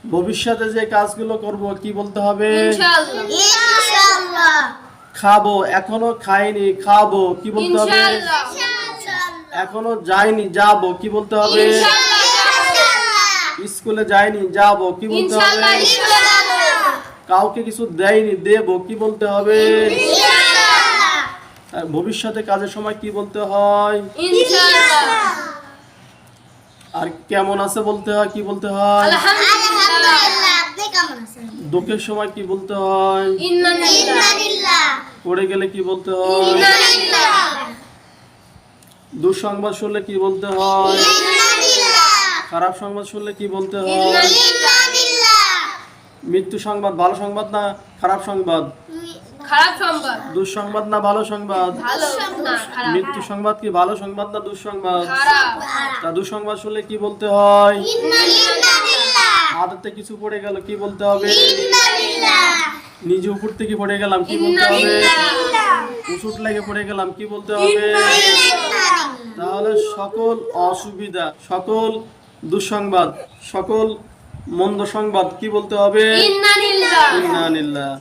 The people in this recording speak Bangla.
ভবিষ্যতে যে কাজগুলো করব কি বলতে হবে? ইনশাআল্লাহ। ইনশাআল্লাহ। খাবো, এখনো খাইনি, খাবো কি বলতে হবে? ইনশাআল্লাহ। এখনো যাইনি, যাবো কি বলতে হবে? ইনশাআল্লাহ। স্কুলে যাইনি, যাবো কি বলতে হবে? ইনশাআল্লাহ। ইনশাআল্লাহ। কাউকে কিছু দেয়নি, দেবো কি বলতে হবে? ইনশাআল্লাহ। আর ভবিষ্যতে কাজের সময় কি বলতে হয়? ইনশাআল্লাহ। আর কেমন আছে বলতে হয়, কি বলতে হয়? আলহামদুলিল্লাহ। আপনি কেমন আছেন? দুঃখের সময় কি বলতে হয়? ইন্না লিল্লাহ। পড়ে গেলে কি বলতে হয়? ইন্না লিল্লাহ। দুঃসংবাদ শুনলে কি বলতে হয়? ইন্না লিল্লাহ। খারাপ সংবাদ শুনলে কি বলতে ইন্না হয়? লিল্লাহ। মৃত্যু সংবাদ ভালো সংবাদ না খারাপ সংবাদ? খারাপ সংবাদ। দুঃসংবাদ না ভালো সংবাদ? ভালো না খারাপ। মৃত্যু সংবাদ কি ভালো সংবাদ না দুঃসংবাদ? খারাপ। তা দুঃসংবাদ শুনলে কি বলতে হয়? ইন্না লিল্লাহ। হাতেতে কিছু পড়ে গেল কি বলতে হবে? ইন্না লিল্লাহ। নিজে উপর থেকে পড়ে গেলাম কি বলতে হবে? উচুট লেগে পড়ে গেলাম কি বলতে হবে? তাহলে সকল অসুবিধা, সকল দুঃসংবাদ, সকল মন্দ সংবাদ কি বলতে হবে? ইন্না লিল্লাহ। ইন্না লিল্লাহ।